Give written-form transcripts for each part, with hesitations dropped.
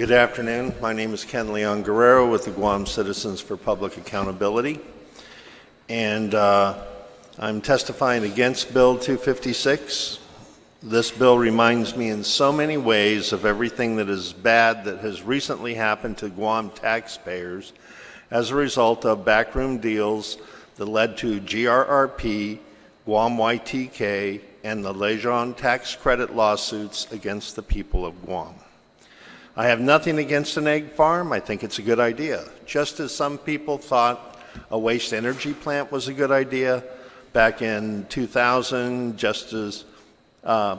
Good afternoon. My name is Ken Leon-Guerrero with the Guam Citizens for Public Accountability. And I'm testifying against Bill 256. This bill reminds me in so many ways of everything that is bad that has recently happened to Guam taxpayers as a result of backroom deals that led to GRRP, Guam YTK, and the Lejeune tax credit lawsuits against the people of Guam. I have nothing against an egg farm. I think it's a good idea. Just as some people thought a waste energy plant was a good idea back in 2000, just as, the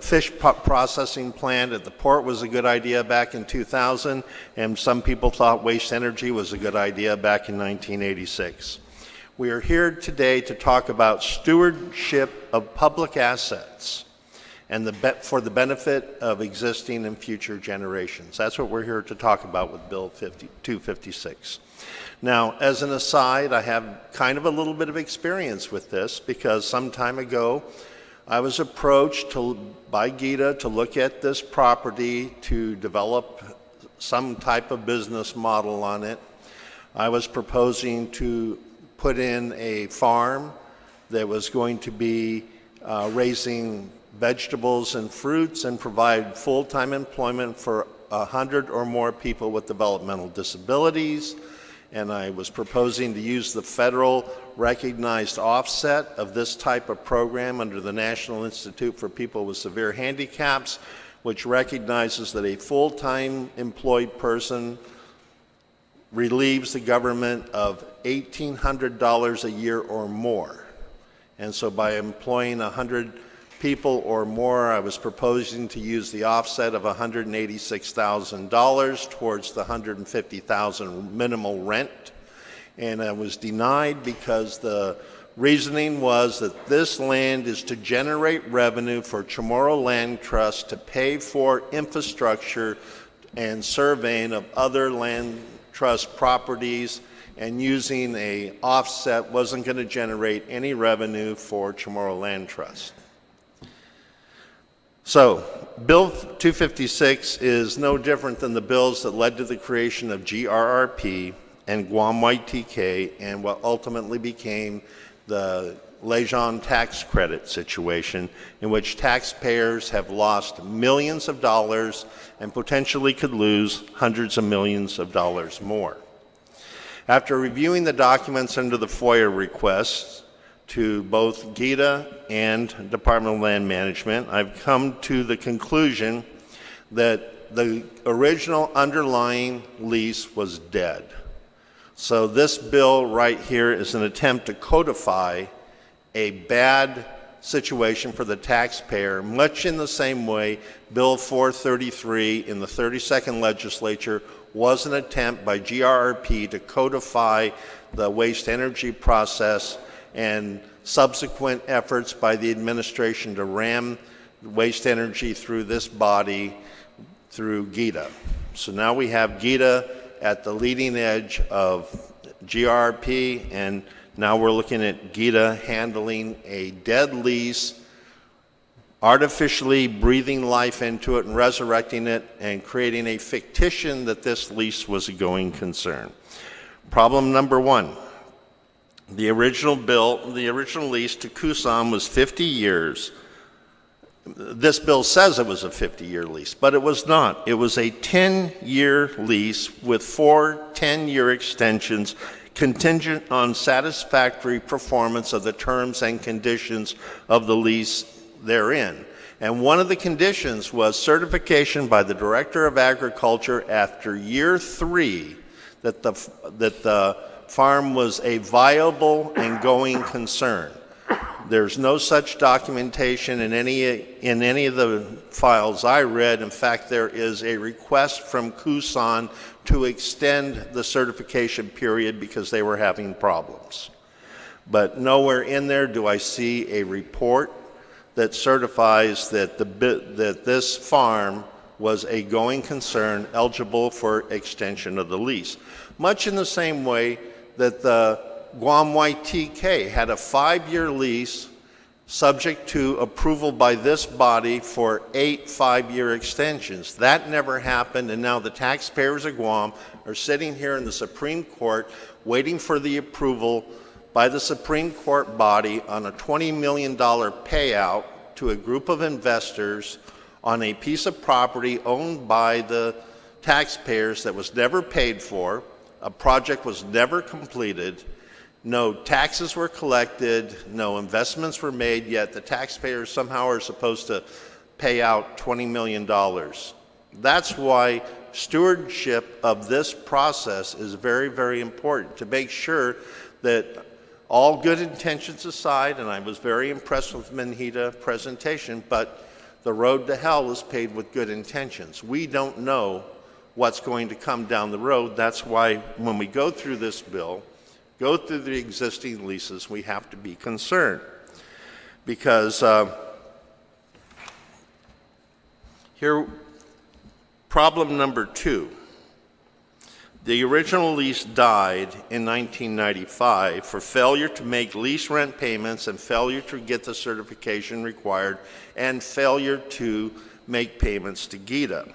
fish processing plant at the port was a good idea back in 2000, and some people thought waste energy was a good idea back in 1986. We are here today to talk about stewardship of public assets and for the benefit of existing and future generations. That's what we're here to talk about with Bill 256. Now, as an aside, I have kind of a little bit of experience with this because some time ago, I was approached by Gita to look at this property to develop some type of business model on it. I was proposing to put in a farm that was going to be raising vegetables and fruits and provide full-time employment for 100 or more people with developmental disabilities. And I was proposing to use the federal recognized offset of this type of program under the National Institute for People with Severe Handicaps, which recognizes that a full-time employed person relieves the government of $1,800 a year or more. And so by employing 100 people or more, I was proposing to use the offset of $186,000 towards the $150,000 minimal rent. And I was denied because the reasoning was that this land is to generate revenue for Chamorro Land Trust to pay for infrastructure and surveying of other land trust properties, and using a offset wasn't going to generate any revenue for Chamorro Land Trust. So, Bill 256 is no different than the bills that led to the creation of GRRP and Guam YTK and what ultimately became the Lejeune tax credit situation, in which taxpayers have lost millions of dollars and potentially could lose hundreds of millions of dollars more. After reviewing the documents under the FOIA requests to both Gita and Department of Land Management, I've come to the conclusion that the original underlying lease was dead. So this bill right here is an attempt to codify a bad situation for the taxpayer, much in the same way Bill 433 in the 32nd legislature was an attempt by GRRP to codify the waste energy process, and subsequent efforts by the administration to ram waste energy through this body through Gita. So now we have Gita at the leading edge of GRRP, and now we're looking at Gita handling a dead lease, artificially breathing life into it and resurrecting it and creating a fictition that this lease was a going concern. Problem number one, the original lease to Kusam was 50 years. This bill says it was a 50-year lease, but it was not. It was a 10-year lease with 4 10-year extensions contingent on satisfactory performance of the terms and conditions of the lease therein. And one of the conditions was certification by the Director of Agriculture after year 3 that the farm was a viable and going concern. There's no such documentation in any of the files I read. In fact, there is a request from Kusan to extend the certification period because they were having problems. But nowhere in there do I see a report that certifies that that this farm was a going concern eligible for extension of the lease. Much in the same way that the Guam YTK had a 5-year lease subject to approval by this body for 8 5-year extensions. That never happened, and now the taxpayers of Guam are sitting here in the Supreme Court waiting for the approval by the Supreme Court body on a $20 million payout to a group of investors on a piece of property owned by the taxpayers that was never paid for. A project was never completed. No taxes were collected, no investments were made, yet the taxpayers somehow are supposed to pay out $20 million. That's why stewardship of this process is very, very important, to make sure that all good intentions aside, and I was very impressed with Manhita's presentation, but the road to hell is paved with good intentions. We don't know what's going to come down the road. That's why when we go through this bill, go through the existing leases, we have to be concerned. Because here, problem number 2. The original lease died in 1995 for failure to make lease rent payments and failure to get the certification required and failure to make payments to GITA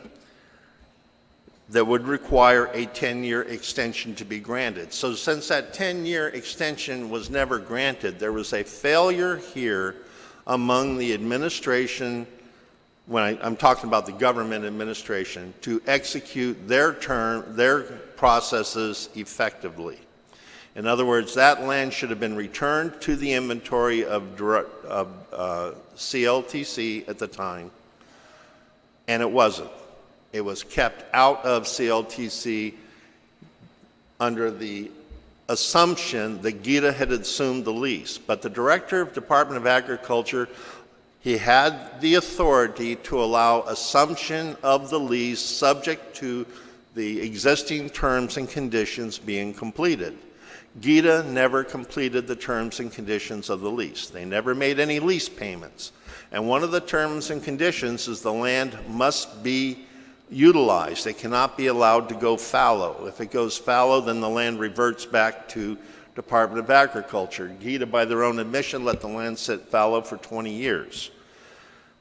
that would require a 10-year extension to be granted. So since that 10-year extension was never granted, there was a failure here among the administration, when I'm talking about the government administration, to execute their processes effectively. In other words, that land should have been returned to the inventory of CLTC at the time, and it wasn't. It was kept out of CLTC under the assumption that GITA had assumed the lease. But the Director of Department of Agriculture, he had the authority to allow assumption of the lease subject to the existing terms and conditions being completed. GITA never completed the terms and conditions of the lease. They never made any lease payments. And one of the terms and conditions is the land must be utilized. It cannot be allowed to go fallow. If it goes fallow, then the land reverts back to Department of Agriculture. GITA, by their own admission, let the land sit fallow for 20 years.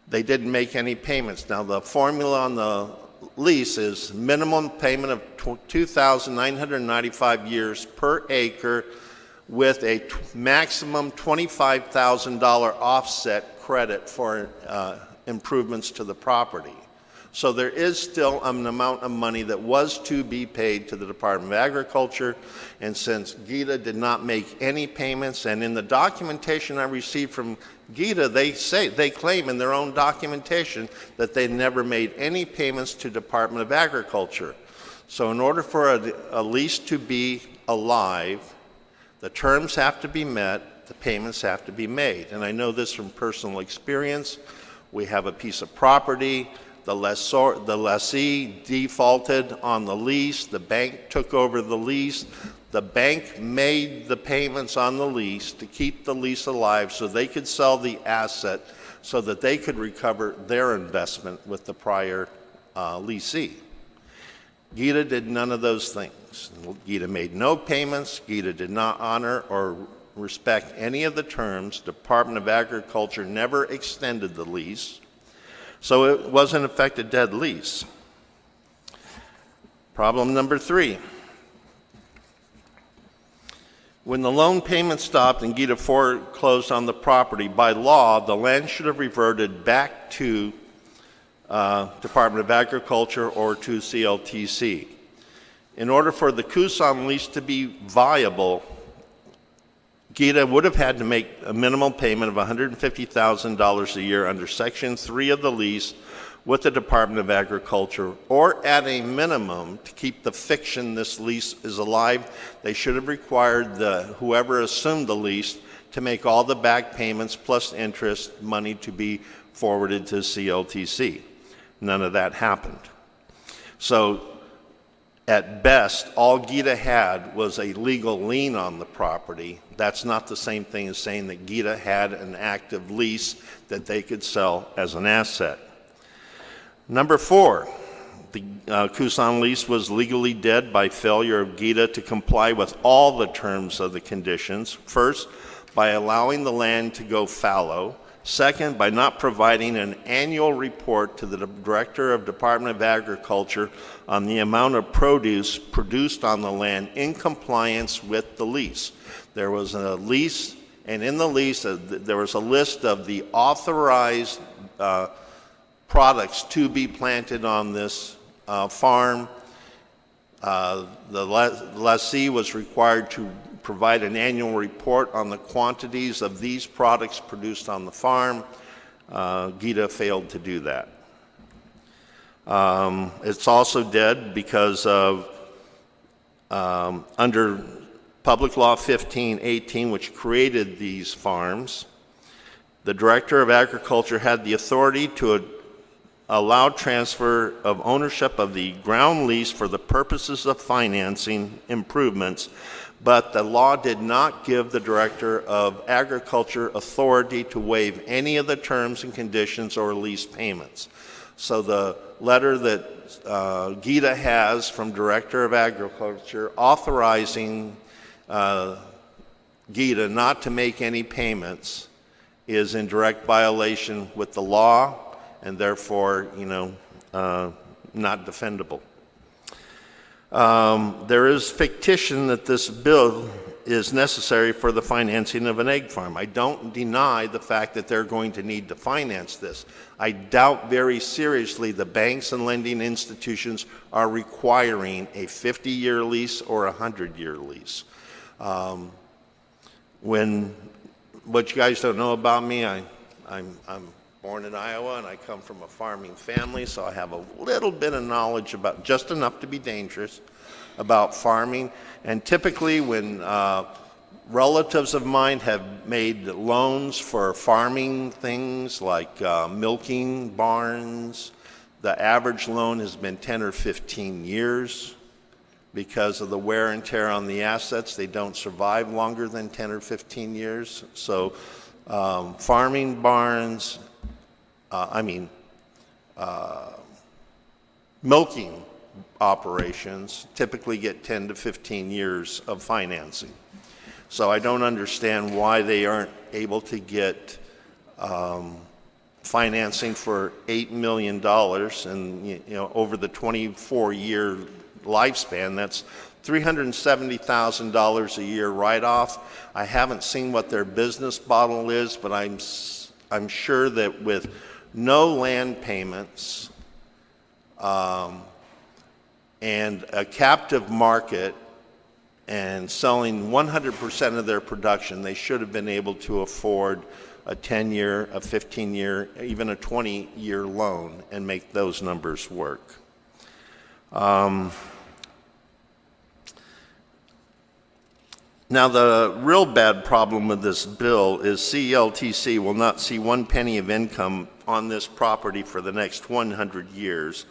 They didn't make any payments. Now, the formula on the lease is minimum payment of 2,995 years per acre with a maximum $25,000 offset credit for improvements to the property. So there is still an amount of money that was to be paid to the Department of Agriculture, and since GITA did not make any payments, and in the documentation I received from GITA, they claim in their own documentation that they never made any payments to Department of Agriculture. So in order for a lease to be alive, the terms have to be met, the payments have to be made. And I know this from personal experience. We have a piece of property. The lessee defaulted on the lease. The bank took over the lease. The bank made the payments on the lease to keep the lease alive so they could sell the asset so that they could recover their investment with the prior lessee. GITA did none of those things. GITA made no payments. GITA did not honor or respect any of the terms. Department of Agriculture never extended the lease. So it was in effect a dead lease. Problem number 3. When the loan payment stopped and GITA foreclosed on the property, by law, the land should have reverted back to Department of Agriculture or to CLTC. In order for the Kusan lease to be viable, GITA would have had to make a minimum payment of $150,000 a year under Section 3 of the lease with the Department of Agriculture, or at a minimum, to keep the fiction this lease is alive, they should have required whoever assumed the lease to make all the back payments plus interest money to be forwarded to CLTC. None of that happened. So at best, all GITA had was a legal lien on the property. That's not the same thing as saying that GITA had an active lease that they could sell as an asset. Number 4, the Kusan lease was legally dead by failure of GITA to comply with all the terms of the conditions. First, by allowing the land to go fallow. Second, by not providing an annual report to the Director of Department of Agriculture on the amount of produce produced on the land in compliance with the lease. There was a lease, and in the lease, there was a list of the authorized products to be planted on this farm. The lessee was required to provide an annual report on the quantities of these products produced on the farm. GETA failed to do that. It's also dead because of under Public Law 1518, which created these farms, the Director of Agriculture had the authority to allow transfer of ownership of the ground lease for the purposes of financing improvements, but the law did not give the Director of Agriculture authority to waive any of the terms and conditions or lease payments. So the letter that GETA has from Director of Agriculture authorizing GETA not to make any payments is in direct violation with the law, and therefore, not defendable. There is fictition that this bill is necessary for the financing of an egg farm. I don't deny the fact that they're going to need to finance this. I doubt very seriously the banks and lending institutions are requiring a 50-year lease or a 100-year lease. What you guys don't know about me, I'm born in Iowa, and I come from a farming family, so I have a little bit of knowledge about, just enough to be dangerous, about farming. And typically when relatives of mine have made loans for farming things like milking barns, the average loan has been 10 or 15 years. Because of the wear and tear on the assets, they don't survive longer than 10 or 15 years. So farming barns, milking operations typically get 10 to 15 years of financing. So I don't understand why they aren't able to get financing for $8 million, and over the 24-year lifespan, that's $370,000 a year write-off. I haven't seen what their business model is, but I'm sure that with no land payments and a captive market and selling 100% of their production, they should have been able to afford a 10-year, a 15-year, even a 20-year loan and make those numbers work. Now, the real bad problem with this bill is CLTC will not see 1 penny of income on this property for the next 100 years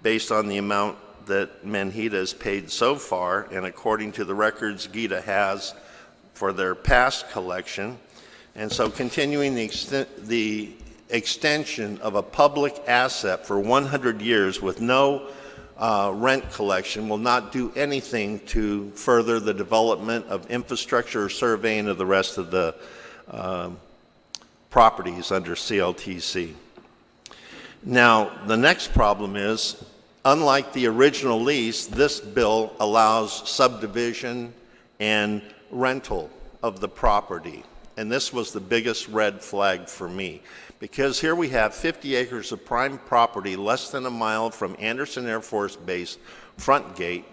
based on the amount that Manhita has paid so far, and according to the records GETA has for their past collection. And so continuing the extension of a public asset for 100 years with no rent collection will not do anything to further the development of infrastructure or surveying of the rest of the properties under CLTC. Now, the next problem is, unlike the original lease, this bill allows subdivision and rental of the property. And this was the biggest red flag for me, because here we have 50 acres of prime property less than a mile from Anderson Air Force Base front gate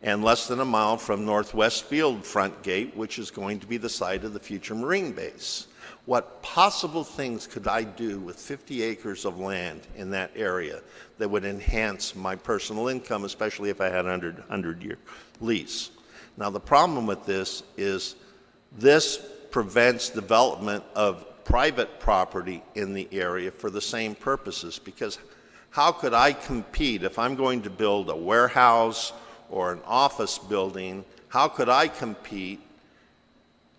and less than a mile from Northwest Field front gate, which is going to be the site of the future Marine base. What possible things could I do with 50 acres of land in that area that would enhance my personal income, especially if I had a 100-year lease? Now, the problem with this is this prevents development of private property in the area for the same purposes, because how could I compete if I'm going to build a warehouse or an office building? How could I compete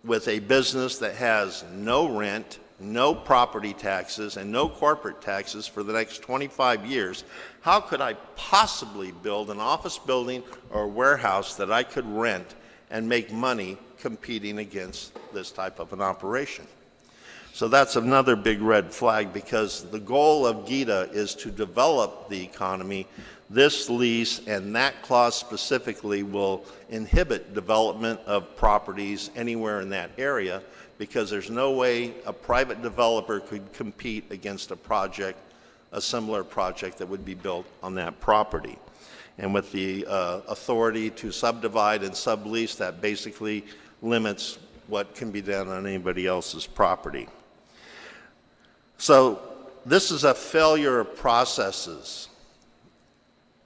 with a business that has no rent, no property taxes, and no corporate taxes for the next 25 years? How could I possibly build an office building or a warehouse that I could rent and make money competing against this type of an operation? So that's another big red flag, because the goal of GITA is to develop the economy. This lease and that clause specifically will inhibit development of properties anywhere in that area, because there's no way a private developer could compete against a similar project that would be built on that property. And with the authority to subdivide and sublease, that basically limits what can be done on anybody else's property. So this is a failure of processes,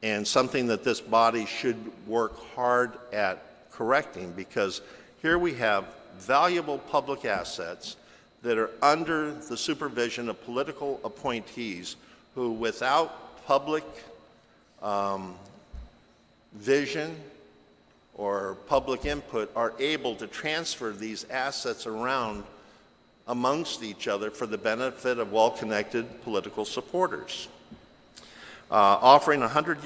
and something that this body should work hard at correcting, because here we have valuable public assets that are under the supervision of political appointees who, without public vision or public input, are able to transfer these assets around amongst each other for the benefit of well-connected political supporters. Offering 100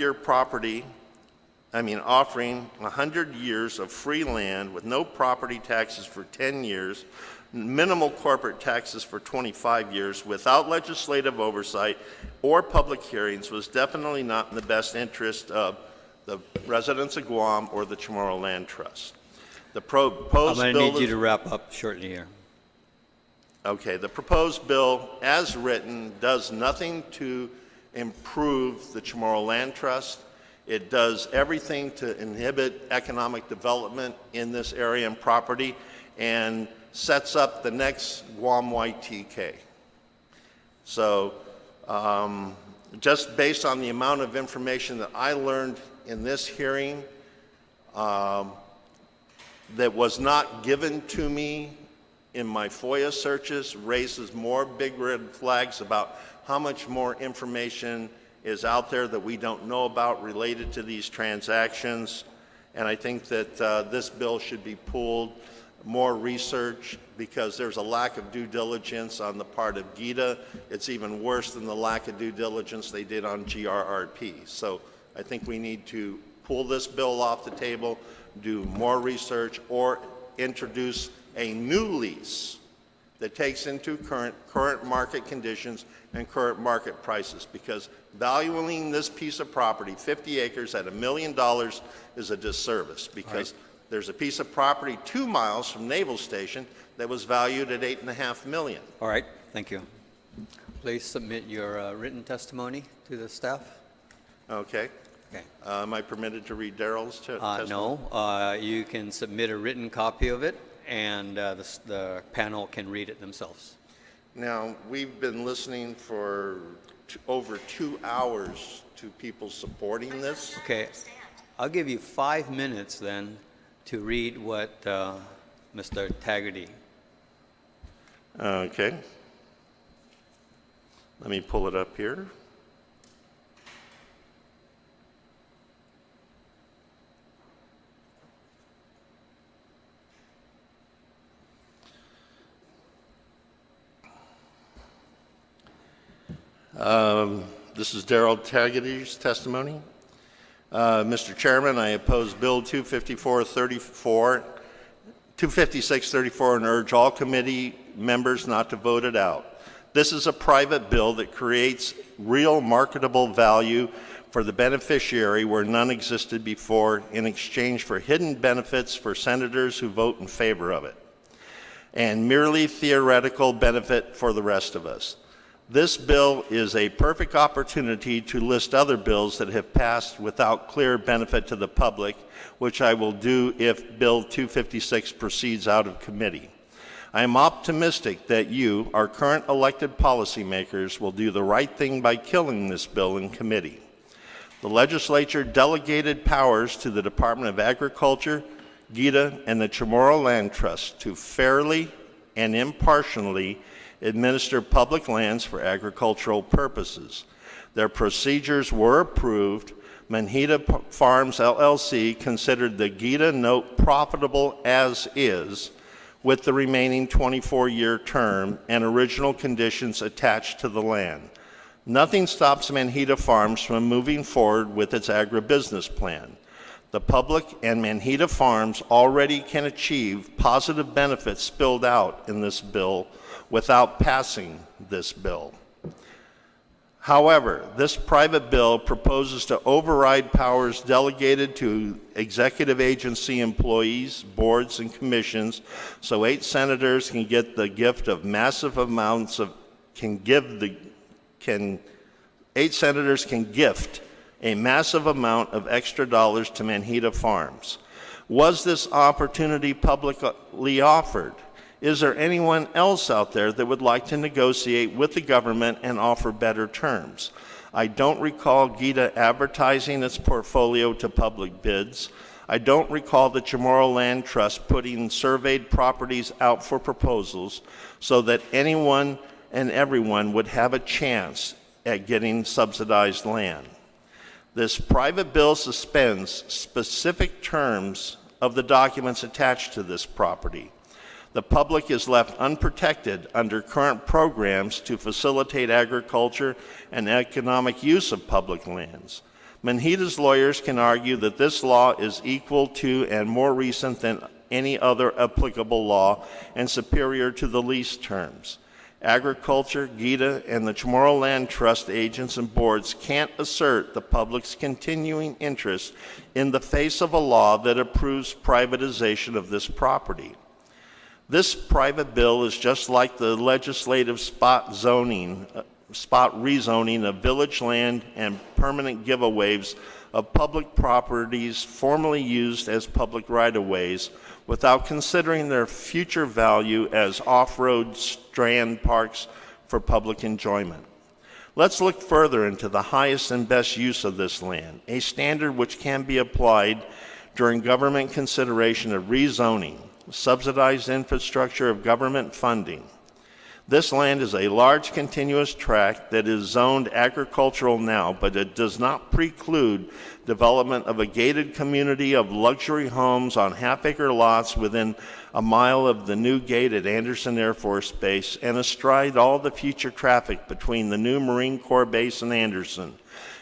years of free land with no property taxes for 10 years, minimal corporate taxes for 25 years, without legislative oversight or public hearings, was definitely not in the best interest of the residents of Guam or the Chamorro Land Trust. The proposed I'm going to need you to wrap up shortly here. Okay, the proposed bill, as written, does nothing to improve the Chamorro Land Trust. It does everything to inhibit economic development in this area and property, and sets up the next Guam YTK. So just based on the amount of information that I learned in this hearing that was not given to me in my FOIA searches, raises more big red flags about how much more information is out there that we don't know about related to these transactions. And I think that this bill should be pulled, more research, because there's a lack of due diligence on the part of GITA. It's even worse than the lack of due diligence they did on GRRP. So I think we need to pull this bill off the table, do more research, or introduce a new lease that takes into current market conditions and current market prices, because valuing this piece of property, 50 acres at $1 million, is a disservice, because there's a piece of property 2 miles from Naval Station that was valued at $8.5 million. All right, thank you. Please submit your written testimony to the staff. Okay. Okay. Am I permitted to read Darrell's testimony? No, you can submit a written copy of it, and the panel can read it themselves. Now, we've been listening for over 2 hours to people supporting this. Okay, I'll give you 5 minutes then to read what Mr. Taggarty. Okay. Let me pull it up here. This is Darrell Taggarty's testimony. Mr. Chairman, I oppose Bill 256-34 and urge all committee members not to vote it out. This is a private bill that creates real marketable value for the beneficiary where none existed before, in exchange for hidden benefits for senators who vote in favor of it, and merely theoretical benefit for the rest of us. This bill is a perfect opportunity to list other bills that have passed without clear benefit to the public, which I will do if Bill 256 proceeds out of committee. I am optimistic that you, our current elected policymakers, will do the right thing by killing this bill in committee. The legislature delegated powers to the Department of Agriculture, GITA, and the Chamorro Land Trust to fairly and impartially administer public lands for agricultural purposes. Their procedures were approved. Manhita Farms LLC considered the GITA note profitable as is, with the remaining 24-year term and original conditions attached to the land. Nothing stops Manhita Farms from moving forward with its agribusiness plan. The public and Manhita Farms already can achieve positive benefits spelled out in this bill without passing this bill. However, this private bill proposes to override powers delegated to executive agency employees, boards, and commissions, so 8 senators can get the gift of massive amounts of, 8 senators can gift a massive amount of extra dollars to Manhita farms. Was this opportunity publicly offered? Is there anyone else out there that would like to negotiate with the government and offer better terms? I don't recall Gita advertising its portfolio to public bids. I don't recall the Chamorro Land Trust putting surveyed properties out for proposals so that anyone and everyone would have a chance at getting subsidized land. This private bill suspends specific terms of the documents attached to this property. The public is left unprotected under current programs to facilitate agriculture and economic use of public lands. Manhita's lawyers can argue that this law is equal to and more recent than any other applicable law and superior to the lease terms. Agriculture, Gita, and the Chamorro Land Trust agents and boards can't assert the public's continuing interest in the face of a law that approves privatization of this property. This private bill is just like the legislative spot rezoning of village land and permanent giveaways of public properties formerly used as public right-of-ways without considering their future value as off-road strand parks for public enjoyment. Let's look further into the highest and best use of this land, a standard which can be applied during government consideration of rezoning, subsidized infrastructure of government funding. This land is a large continuous tract that is zoned agricultural now, but it does not preclude development of a gated community of luxury homes on half-acre lots within a mile of the new gate at Anderson Air Force Base and astride all the future traffic between the new Marine Corps Base and Anderson.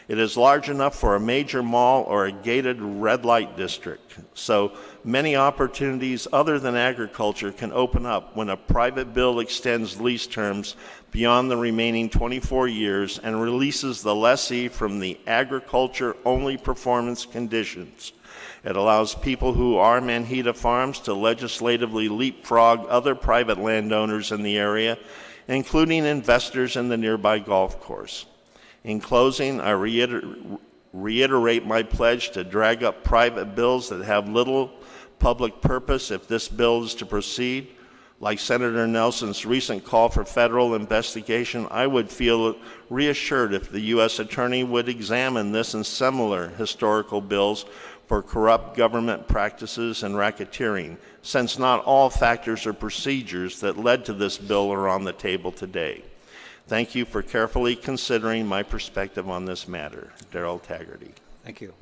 It is large enough for a major mall or a gated red light district. So many opportunities other than agriculture can open up when a private bill extends lease terms beyond the remaining 24 years and releases the lessee from the agriculture-only performance conditions. It allows people who are Manhita farms to legislatively leapfrog other private landowners in the area, including investors in the nearby golf course. In closing, I reiterate my pledge to drag up private bills that have little public purpose if this bill is to proceed. Like Senator Nelson's recent call for federal investigation, I would feel reassured if the U.S. Attorney would examine this and similar historical bills for corrupt government practices and racketeering, since not all factors or procedures that led to this bill are on the table today. Thank you for carefully considering my perspective on this matter. Darrell Taggarty. Thank you.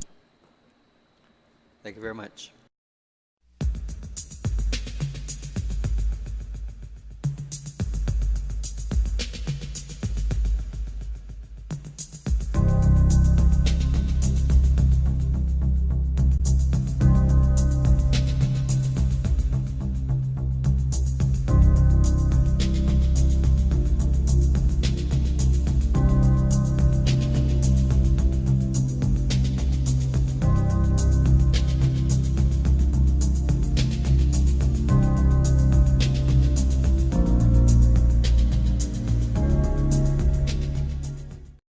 Thank you very much.